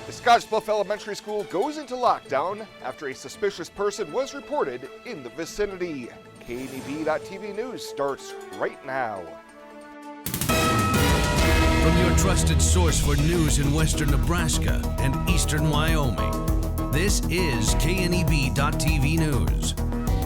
The Scottsbluff Elementary School goes into lockdown after a suspicious person was reported in the vicinity. KNEB.TV News starts right now. From your trusted source for news in western Nebraska and eastern Wyoming, this is KNEB.TV News.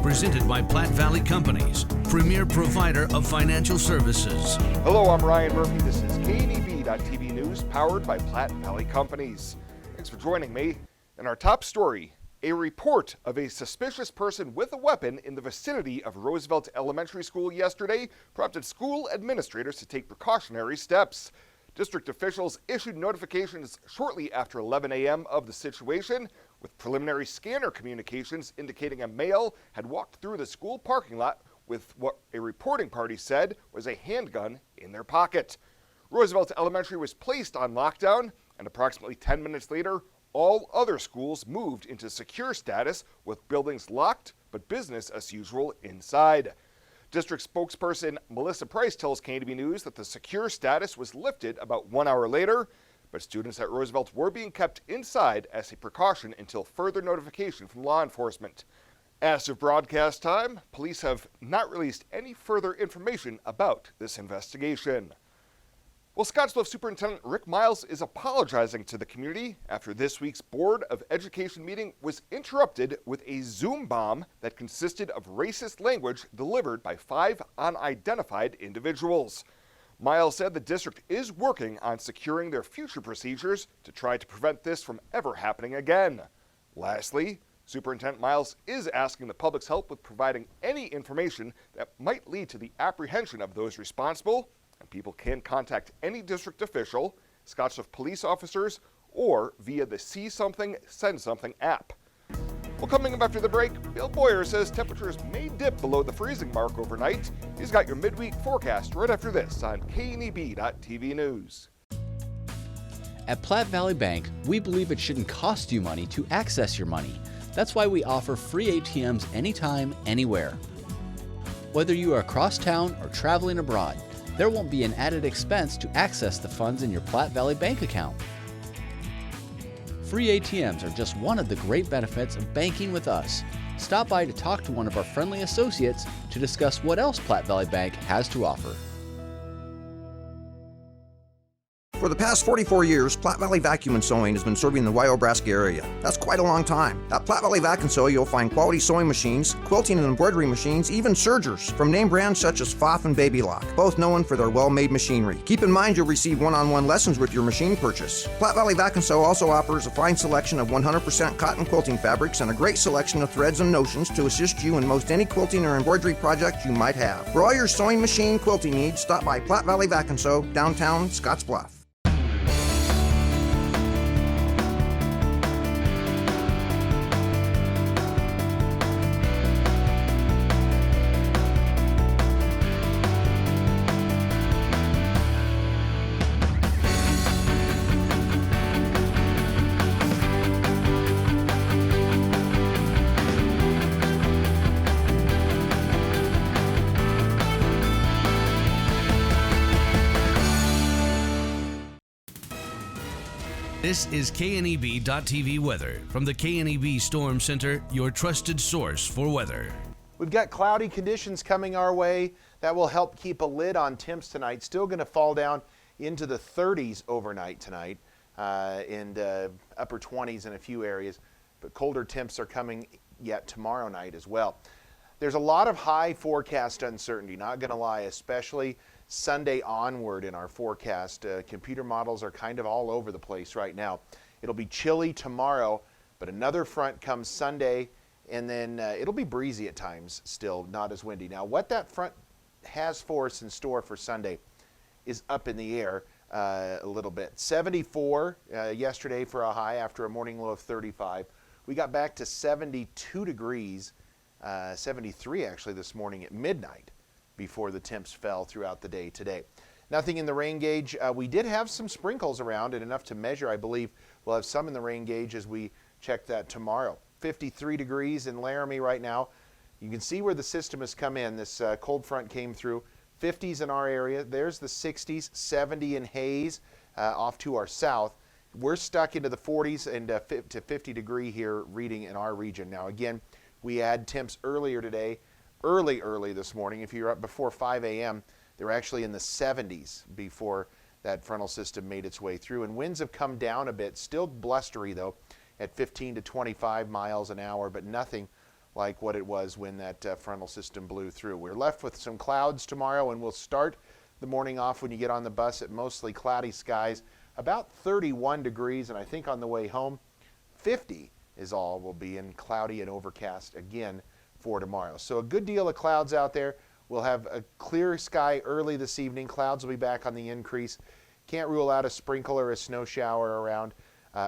Presented by Platte Valley Companies, premier provider of financial services. Hello, I'm Ryan Murphy. This is KNEB.TV News, powered by Platte Valley Companies. Thanks for joining me. In our top story, a report of a suspicious person with a weapon in the vicinity of Roosevelt Elementary School yesterday prompted school administrators to take precautionary steps. District officials issued notifications shortly after 11 a.m. of the situation, with preliminary scanner communications indicating a male had walked through the school parking lot with what a reporting party said was a handgun in their pocket. Roosevelt Elementary was placed on lockdown, and approximately 10 minutes later, all other schools moved into secure status with buildings locked but business as usual inside. District spokesperson Melissa Price tells KNEB News that the secure status was lifted about 1 hour later, but students at Roosevelt were being kept inside as a precaution until further notification from law enforcement. As of broadcast time, police have not released any further information about this investigation. Well, Scottsbluff Superintendent Rick Miles is apologizing to the community after this week's Board of Education meeting was interrupted with a Zoom bomb that consisted of racist language delivered by 5 unidentified individuals. Miles said the district is working on securing their future procedures to try to prevent this from ever happening again. Lastly, Superintendent Miles is asking the public's help with providing any information that might lead to the apprehension of those responsible, and people can contact any district official, Scottsbluff police officers, or via the See Something, Send Something app. Well, coming up after the break, Bill Boyer says temperatures may dip below the freezing mark overnight. He's got your midweek forecast right after this on KNEB.TV News. At Platte Valley Bank, we believe it shouldn't cost you money to access your money. That's why we offer free ATMs anytime, anywhere. Whether you are across town or traveling abroad, there won't be an added expense to access the funds in your Platte Valley Bank account. Free ATMs are just one of the great benefits of banking with us. Stop by to talk to one of our friendly associates to discuss what else Platte Valley Bank has to offer. For the past 44 years, Platte Valley Vacuum and Sewing has been serving the Wyobraska area. That's quite a long time. At Platte Valley Vac and Sew, you'll find quality sewing machines, quilting and embroidery machines, even sergers, from name brands such as Pfaff and Baby Lock, both known for their well-made machinery. Keep in mind you'll receive one-on-one lessons with your machine purchase. Platte Valley Vac and Sew also offers a fine selection of 100% cotton quilting fabrics and a great selection of threads and notions to assist you in most any quilting or embroidery project you might have. For all your sewing machine quilting needs, stop by Platte Valley Vac and Sew, downtown Scottsbluff. This is KNEB.TV weather from the KNEB Storm Center, your trusted source for weather. We've got cloudy conditions coming our way. That will help keep a lid on temps tonight. Still going to fall down into the 30s overnight tonight and upper 20s in a few areas. But colder temps are coming yet tomorrow night as well. There's a lot of high forecast uncertainty, not going to lie, especially Sunday onward in our forecast. Computer models are kind of all over the place right now. It'll be chilly tomorrow, but another front comes Sunday, and then it'll be breezy at times still, not as windy. Now, what that front has for us in store for Sunday is up in the air a little bit. 74 yesterday for a high after a morning low of 35. We got back to 72 degrees, 73 actually this morning at midnight, before the temps fell throughout the day today. Nothing in the rain gauge. We did have some sprinkles around and enough to measure. I believe we'll have some in the rain gauge as we check that tomorrow. 53 degrees in Laramie right now. You can see where the system has come in. This cold front came through. 50s in our area. There's the 60s, 70 in Hayes off to our south. we're stuck into the 40s and to 50 degree here reading in our region. Now, again, we had temps earlier today, early this morning. If you're up before 5 a.m., they were actually in the 70s before that frontal system made its way through. And winds have come down a bit, still blustery though, at 15 to 25 miles an hour, but nothing like what it was when that frontal system blew through. We're left with some clouds tomorrow, and we'll start the morning off when you get on the bus at mostly cloudy skies, about 31 degrees, and I think on the way home, 50 is all will be in cloudy and overcast again for tomorrow. So a good deal of clouds out there. We'll have a clear sky early this evening. Clouds will be back on the increase. Can't rule out a sprinkle or a snow shower around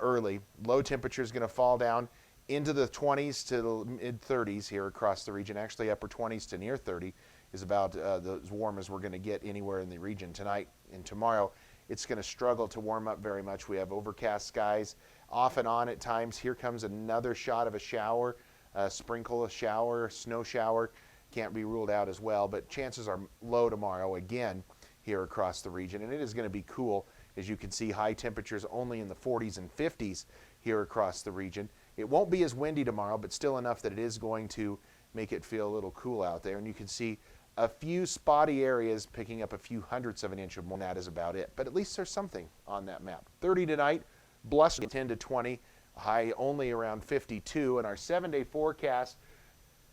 early. Low temperature is going to fall down into the 20s to the mid 30s here across the region. Actually, upper 20s to near 30 is about as warm as we're going to get anywhere in the region tonight. And tomorrow, it's going to struggle to warm up very much. We have overcast skies off and on at times. Here comes another shot of a shower, a sprinkle, a shower, snow shower. Can't be ruled out as well, but chances are low tomorrow again here across the region. And it is going to be cool. As you can see, high temperatures only in the 40s and 50s here across the region. It won't be as windy tomorrow, but still enough that it is going to make it feel a little cool out there. And you can see a few spotty areas picking up a few hundredths of an inch or more. That is about it. But at least there's something on that map. 30 tonight, blustery 10 to 20, high only around 52. And our 7-day forecast,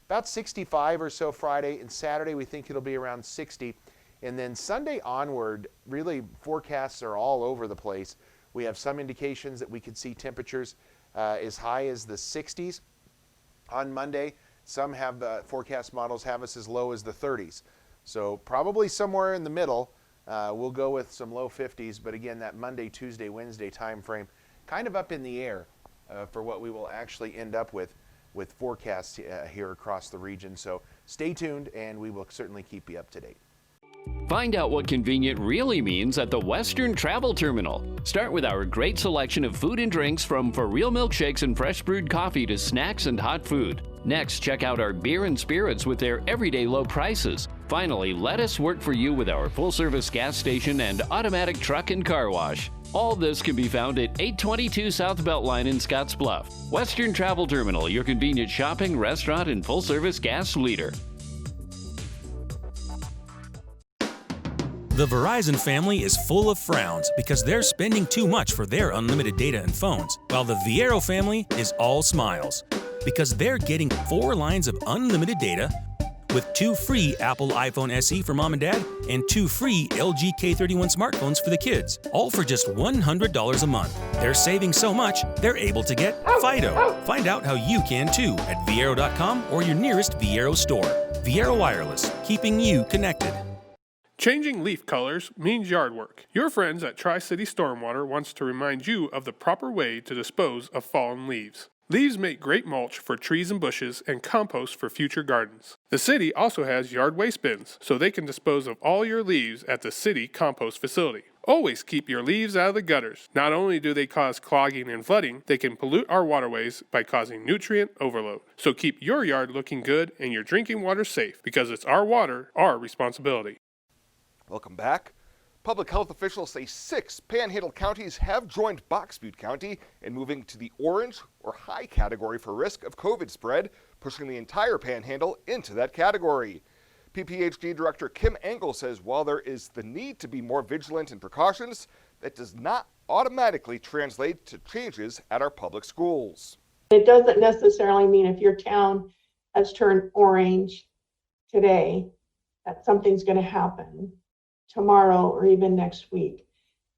about 65 or so Friday, and Saturday we think it'll be around 60. And then Sunday onward, really forecasts are all over the place. We have some indications that we could see temperatures as high as the 60s on Monday. Some have forecast models have us as low as the 30s. So probably somewhere in the middle. We'll go with some low 50s, but again, that Monday, Tuesday, Wednesday time frame kind of up in the air for what we will actually end up with forecasts here across the region. So stay tuned, and we will certainly keep you up to date. Find out what convenient really means at the Western Travel Terminal. Start with our great selection of food and drinks, from for real milkshakes and fresh brewed coffee to snacks and hot food. Next, check out our beer and spirits with their everyday low prices. Finally, let us work for you with our full-service gas station and automatic truck and car wash. All this can be found at 822 South Beltline in Scottsbluff. Western Travel Terminal, your convenient shopping, restaurant, and full-service gas leader. The Verizon family is full of frowns because they're spending too much for their unlimited data and phones, while the Viero family is all smiles because they're getting 4 lines of unlimited data with 2 free Apple iPhone SE for mom and dad and 2 free LG K31 smartphones for the kids, all for just $100 a month. They're saving so much, they're able to get Fido. Find out how you can too at Viero.com or your nearest Viero store. Viero Wireless, keeping you connected. Changing leaf colors means yard work. Your friends at Tri-City Stormwater wants to remind you of the proper way to dispose of fallen leaves. Leaves make great mulch for trees and bushes and compost for future gardens. The city also has yard waste bins, so they can dispose of all your leaves at the city compost facility. Always keep your leaves out of the gutters. Not only do they cause clogging and flooding, they can pollute our waterways by causing nutrient overload. So keep your yard looking good and your drinking water safe, because it's our water, our responsibility. Welcome back. Public health officials say 6 Panhandle counties have joined Box Butte County in moving to the orange or high category for risk of COVID spread, pushing the entire Panhandle into that category. PPHD Director Kim Engel says while there is the need to be more vigilant in precautions, that does not automatically translate to changes at our public schools. It doesn't necessarily mean if your town has turned orange today, that something's going to happen tomorrow or even next week.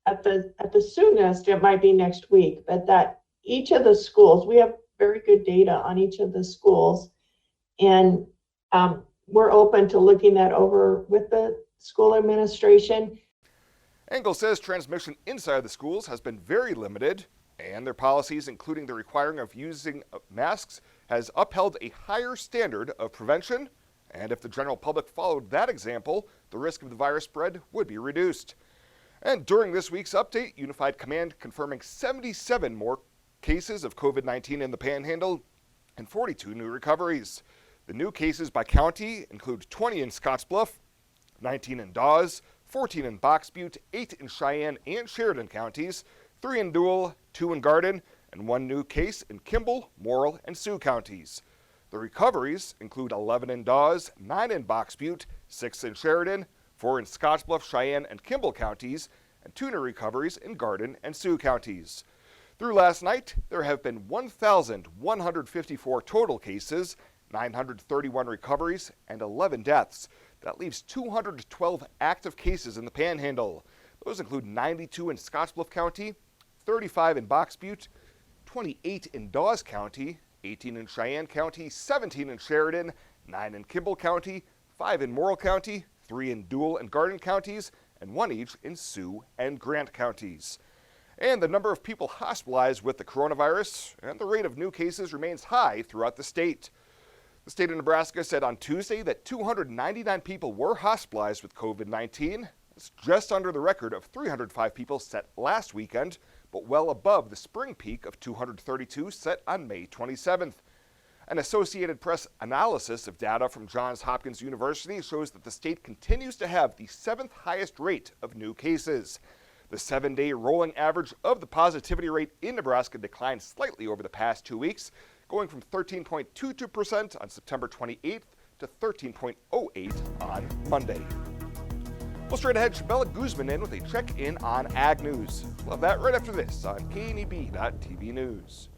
At the soonest, it might be next week, but that each of the schools, we have very good data on each of the schools, and we're open to looking that over with the school administration. Engel says transmission inside the schools has been very limited, and their policies, including the requiring of using masks, has upheld a higher standard of prevention. And if the general public followed that example, the risk of the virus spread would be reduced. And during this week's update, Unified Command confirming 77 more cases of COVID-19 in the Panhandle and 42 new recoveries. The new cases by county include 20 in Scottsbluff, 19 in Dawes, 14 in Box Butte, 8 in Cheyenne and Sheridan counties, 3 in Dual, 2 in Garden, and 1 new case in Kimball, Morrill, and Sioux counties. The recoveries include 11 in Dawes, 9 in Box Butte, 6 in Sheridan, 4 in Scottsbluff, Cheyenne, and Kimball counties, and 2 new recoveries in Garden and Sioux counties. Through last night, there have been 1,154 total cases, 931 recoveries, and 11 deaths. That leaves 212 active cases in the Panhandle. Those include 92 in Scottsbluff County, 35 in Box Butte, 28 in Dawes County, 18 in Cheyenne County, 17 in Sheridan, 9 in Kimball County, 5 in Morrill County, 3 in Dual and Garden counties, and 1 each in Sioux and Grant counties. And the number of people hospitalized with the coronavirus and the rate of new cases remains high throughout the state. The state of Nebraska said on Tuesday that 299 people were hospitalized with COVID-19. That's just under the record of 305 people set last weekend, but well above the spring peak of 232 set on May 27th. An Associated Press analysis of data from Johns Hopkins University shows that the state continues to have the 7th highest rate of new cases. The 7-day rolling average of the positivity rate in Nebraska declined slightly over the past 2 weeks, going from 13.22% on September 28th to 13.08% on Monday. Well, straight ahead, Chabella Guzman in with a check-in on Ag News. We'll have that right after this on KNEB.TV News.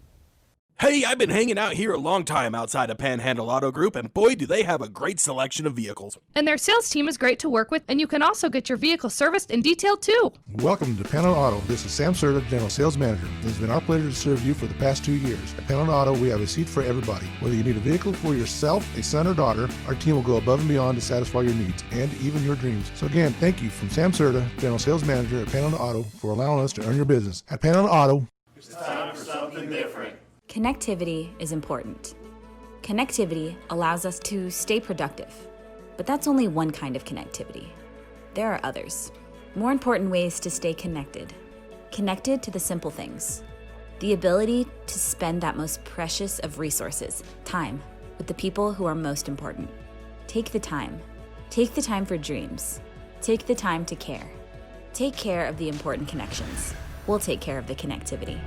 Hey, I've been hanging out here a long time outside of Panhandle Auto Group, and boy, do they have a great selection of vehicles. And their sales team is great to work with, and you can also get your vehicle serviced and detailed too. Welcome to Panhandle Auto. This is Sam Serta, General Sales Manager. It has been our pleasure to serve you for the past 2 years. At Panhandle Auto, we have a seat for everybody. Whether you need a vehicle for yourself, a son or daughter, our team will go above and beyond to satisfy your needs and even your dreams. So again, thank you from Sam Serta, General Sales Manager at Panhandle Auto, for allowing us to earn your business. At Panhandle Auto, it's time for something different. Connectivity is important. Connectivity allows us to stay productive, but that's only one kind of connectivity. There are others, more important ways to stay connected. Connected to the simple things. The ability to spend that most precious of resources, time, with the people who are most important. Take the time. Take the time for dreams. Take the time to care. Take care of the important connections. We'll take care of the connectivity.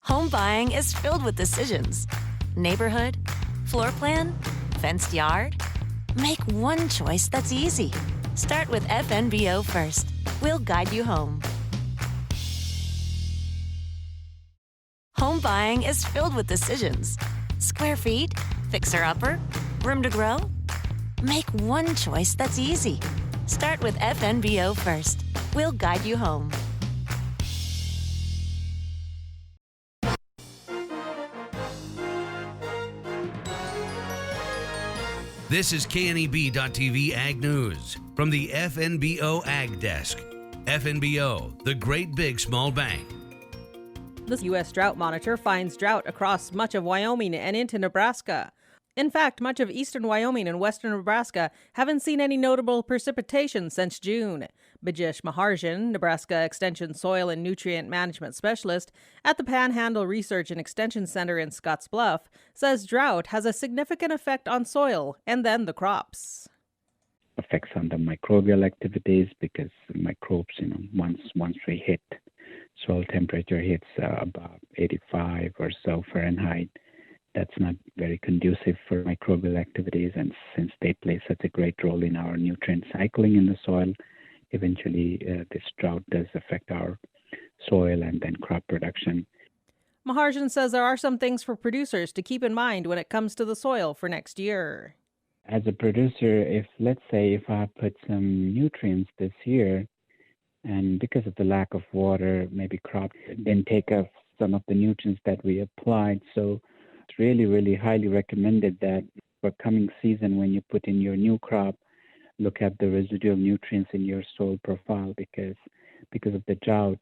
Home buying is filled with decisions. Neighborhood, floor plan, fenced yard. Make one choice that's easy. Start with FNBO first. We'll guide you home. Home buying is filled with decisions. Square feet, fixer-upper, room to grow. Make one choice that's easy. Start with FNBO first. We'll guide you home. This is KNEB.TV Ag News from the FNBO Ag Desk. FNBO, the great big small bank. The U.S. Drought Monitor finds drought across much of Wyoming and into Nebraska. In fact, much of eastern Wyoming and western Nebraska haven't seen any notable precipitation since June. Bajesh Maharjan, Nebraska Extension Soil and Nutrient Management Specialist at the Panhandle Research and Extension Center in Scottsbluff, says drought has a significant effect on soil and then the crops. Effects on the microbial activities because microbes, once we hit soil temperature hits about 85 or so Fahrenheit, that's not very conducive for microbial activities, and since they play such a great role in our nutrient cycling in the soil, eventually this drought does affect our soil and then crop production. Maharjan says there are some things for producers to keep in mind when it comes to the soil for next year. As a producer, let's say if I put some nutrients this year, and because of the lack of water, maybe crops didn't take up some of the nutrients that we applied, so it's really, really highly recommended that for coming season when you put in your new crop, look at the residual nutrients in your soil profile because of the drought,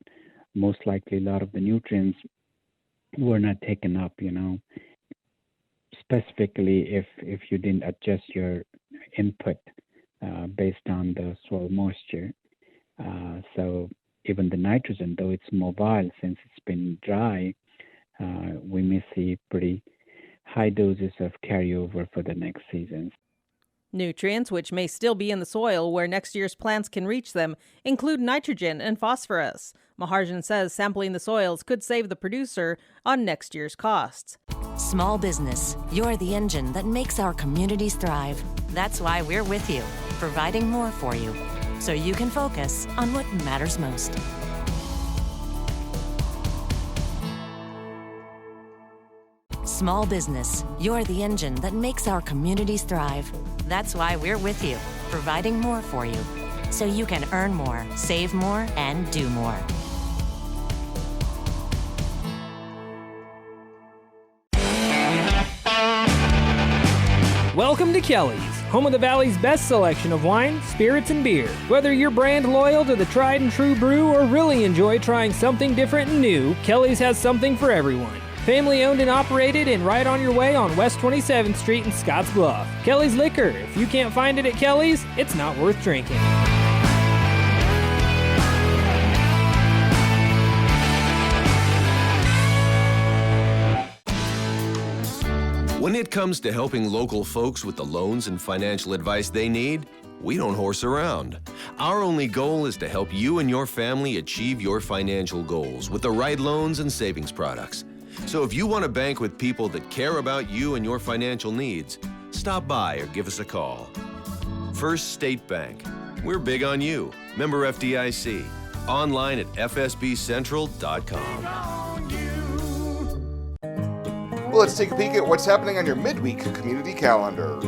most likely a lot of the nutrients were not taken up, specifically if you didn't adjust your input based on the soil moisture. So even the nitrogen, though it's mobile since it's been dry, we may see pretty high doses of carryover for the next seasons. Nutrients, which may still be in the soil where next year's plants can reach them, include nitrogen and phosphorus. Maharjan says sampling the soils could save the producer on next year's costs. Small business, you're the engine that makes our communities thrive. That's why we're with you, providing more for you, so you can focus on what matters most. Small business, you're the engine that makes our communities thrive. That's why we're with you, providing more for you, so you can earn more, save more, and do more. Welcome to Kelly's, home of the Valley's best selection of wine, spirits, and beer. Whether you're brand loyal to the tried and true brew or really enjoy trying something different and new, Kelly's has something for everyone. Family owned and operated and right on your way on West 27th Street in Scottsbluff. Kelly's Liquor. If you can't find it at Kelly's, it's not worth drinking. When it comes to helping local folks with the loans and financial advice they need, we don't horse around. Our only goal is to help you and your family achieve your financial goals with the right loans and savings products. So if you want to bank with people that care about you and your financial needs, stop by or give us a call. First State Bank. We're big on you. Member FDIC. Online at fsbcentral.com. Well, let's take a peek at what's happening on your midweek community calendar.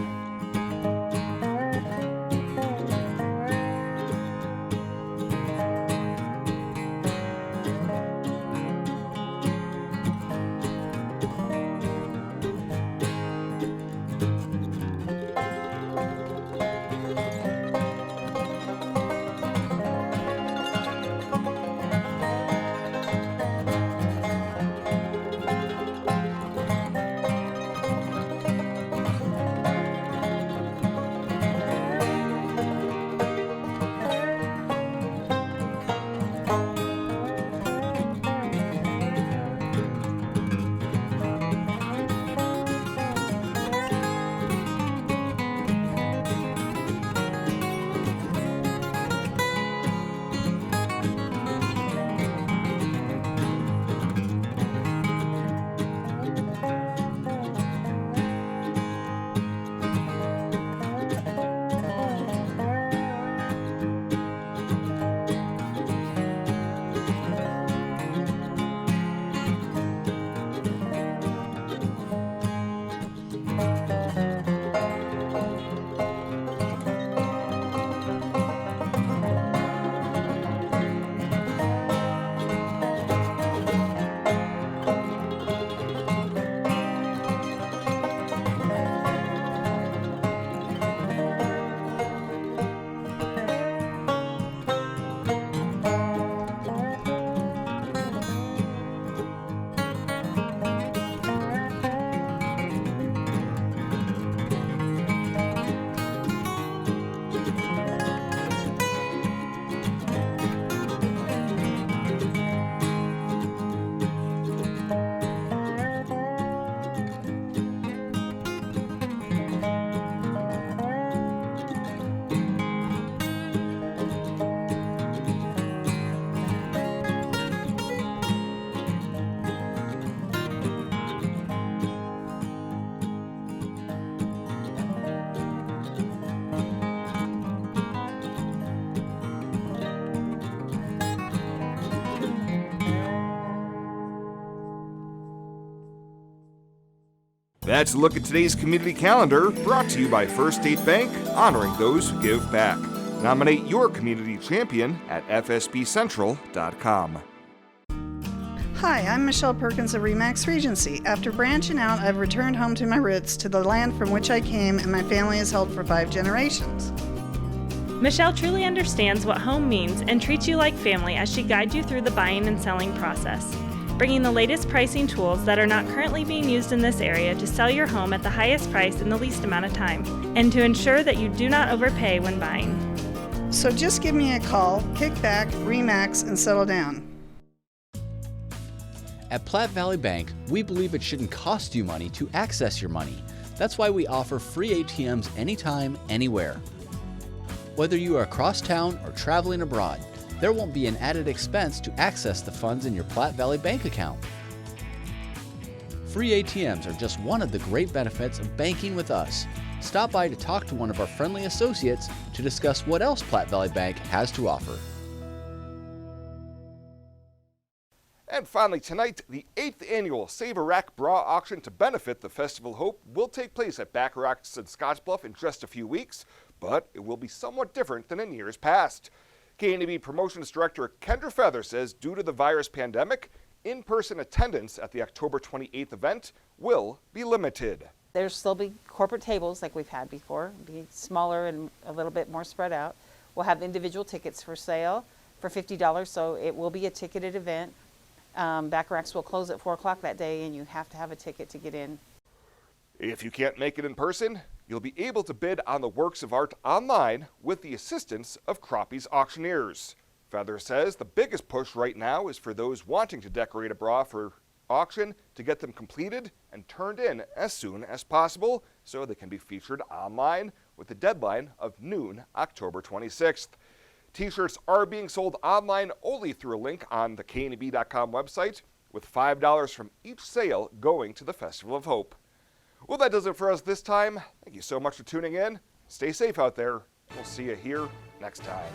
That's a look at today's community calendar, brought to you by First State Bank, honoring those who give back. Nominate your community champion at fsbcentral.com. Hi, I'm Michelle Perkins of RE/MAX Regency. After branching out, I've returned home to my roots, to the land from which I came and my family has held for 5 generations. Michelle truly understands what home means and treats you like family as she guides you through the buying and selling process, bringing the latest pricing tools that are not currently being used in this area to sell your home at the highest price in the least amount of time, and to ensure that you do not overpay when buying. So just give me a call, kick back, RE/MAX, and settle down. At Platte Valley Bank, we believe it shouldn't cost you money to access your money. That's why we offer free ATMs anytime, anywhere. Whether you are across town or traveling abroad, there won't be an added expense to access the funds in your Platte Valley Bank account. Free ATMs are just one of the great benefits of banking with us. Stop by to talk to one of our friendly associates to discuss what else Platte Valley Bank has to offer. And finally tonight, the 8th annual Save a Rack Bra Auction to benefit the Festival of Hope will take place at Backaracks in Scottsbluff in just a few weeks, but it will be somewhat different than in years past. KNEB Promotions Director Kendra Feather says due to the virus pandemic, in-person attendance at the October 28th event will be limited. There'll still be corporate tables like we've had before, be smaller and a little bit more spread out. We'll have individual tickets for sale for $50, so it will be a ticketed event. Backaracks will close at 4 o'clock that day, and you have to have a ticket to get in. If you can't make it in person, you'll be able to bid on the works of art online with the assistance of Crappie's auctioneers. Feather says the biggest push right now is for those wanting to decorate a bra for auction to get them completed and turned in as soon as possible so they can be featured online with the deadline of noon October 26th. T-shirts are being sold online only through a link on the kneb.com website, with $5 from each sale going to the Festival of Hope. Well, that does it for us this time. Thank you so much for tuning in. Stay safe out there. We'll see you here next time.